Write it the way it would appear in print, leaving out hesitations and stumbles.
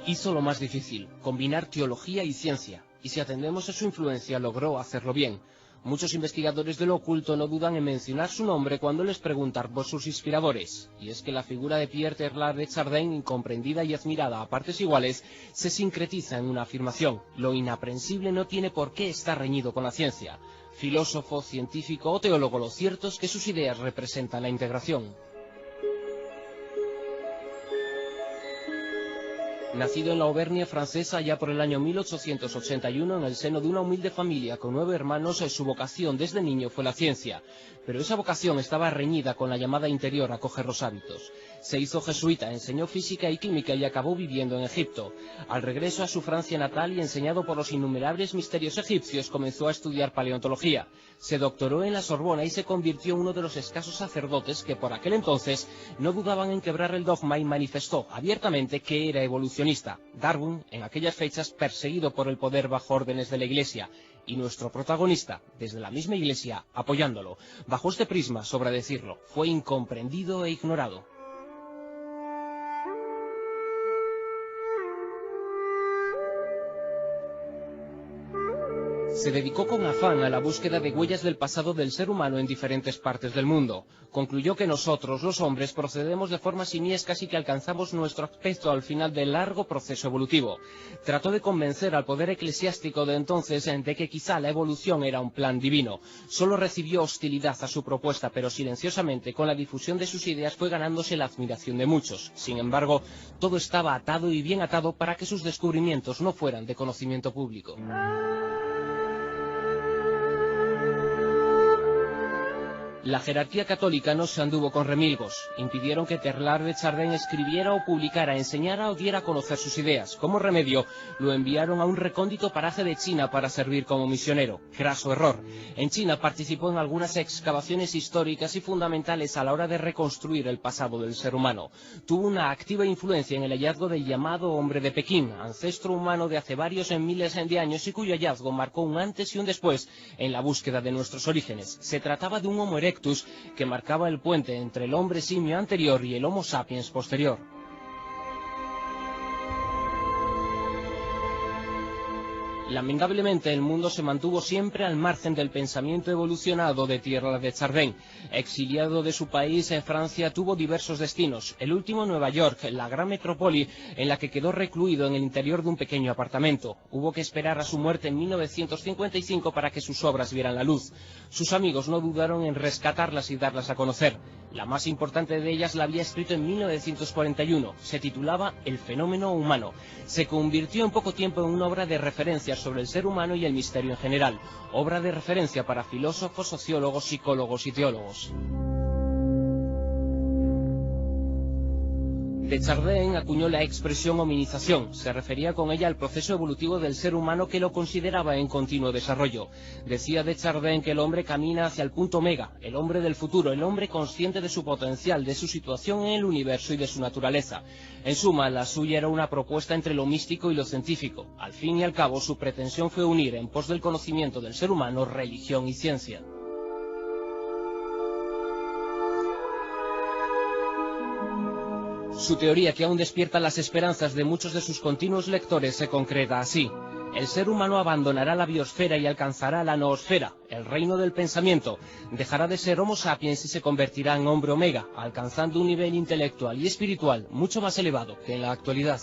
Hizo lo más difícil, combinar teología y ciencia, y si atendemos a su influencia logró hacerlo bien. Muchos investigadores de lo oculto no dudan en mencionar su nombre cuando les preguntan por sus inspiradores, y es que la figura de Pierre Teilhard de Chardin, incomprendida y admirada a partes iguales, se sincretiza en una afirmación: lo inaprensible no tiene por qué estar reñido con la ciencia. Filósofo, científico o teólogo, lo cierto es que sus ideas representan la integración. Nacido en la Auvernia francesa ya por el año 1881 en el seno de una humilde familia con 9 hermanos, su vocación desde niño fue la ciencia, pero esa vocación estaba reñida con la llamada interior a coger los hábitos. Se hizo jesuita, enseñó física y química y acabó viviendo en Egipto. Al regreso a su Francia natal y enseñado por los innumerables misterios egipcios, comenzó a estudiar paleontología. Se doctoró en la Sorbona y se convirtió en uno de los escasos sacerdotes que por aquel entonces no dudaban en quebrar el dogma y manifestó abiertamente que era evolucionista. Darwin, en aquellas fechas perseguido por el poder bajo órdenes de la Iglesia, y nuestro protagonista, desde la misma Iglesia, apoyándolo. Bajo este prisma, sobra decirlo, fue incomprendido e ignorado. Se dedicó con afán a la búsqueda de huellas del pasado del ser humano en diferentes partes del mundo. Concluyó que nosotros, los hombres, procedemos de formas simiescas y que alcanzamos nuestro aspecto al final del largo proceso evolutivo. Trató de convencer al poder eclesiástico de entonces de que quizá la evolución era un plan divino. Solo recibió hostilidad a su propuesta, pero silenciosamente, con la difusión de sus ideas, fue ganándose la admiración de muchos. Sin embargo, todo estaba atado y bien atado para que sus descubrimientos no fueran de conocimiento público. La jerarquía católica no se anduvo con remilgos. Impidieron que Teilhard de Chardin escribiera o publicara, enseñara o diera a conocer sus ideas. Como remedio, lo enviaron a un recóndito paraje de China para servir como misionero. Craso error. En China participó en algunas excavaciones históricas y fundamentales a la hora de reconstruir el pasado del ser humano. Tuvo una activa influencia en el hallazgo del llamado hombre de Pekín, ancestro humano de hace varios miles de años y cuyo hallazgo marcó un antes y un después en la búsqueda de nuestros orígenes. Se trataba de un Homo erectus que marcaba el puente entre el hombre simio anterior y el Homo sapiens posterior. Lamentablemente, el mundo se mantuvo siempre al margen del pensamiento evolucionado de Teilhard de Chardin. Exiliado de su país, en Francia tuvo diversos destinos. El último, Nueva York, la gran metrópoli en la que quedó recluido en el interior de un pequeño apartamento. Hubo que esperar a su muerte en 1955 para que sus obras vieran la luz. Sus amigos no dudaron en rescatarlas y darlas a conocer. La más importante de ellas la había escrito en 1941. Se titulaba El fenómeno humano. Se convirtió en poco tiempo en una obra de referencia sobre el ser humano y el misterio en general. Obra de referencia para filósofos, sociólogos, psicólogos y teólogos. De Chardin acuñó la expresión hominización. Se refería con ella al proceso evolutivo del ser humano que lo consideraba en continuo desarrollo. Decía de Chardin que el hombre camina hacia el punto omega, el hombre del futuro, el hombre consciente de su potencial, de su situación en el universo y de su naturaleza. En suma, la suya era una propuesta entre lo místico y lo científico. Al fin y al cabo, su pretensión fue unir, en pos del conocimiento del ser humano, religión y ciencia. Su teoría, que aún despierta las esperanzas de muchos de sus continuos lectores, se concreta así: el ser humano abandonará la biosfera y alcanzará la noosfera, el reino del pensamiento. Dejará de ser Homo sapiens y se convertirá en hombre omega, alcanzando un nivel intelectual y espiritual mucho más elevado que en la actualidad.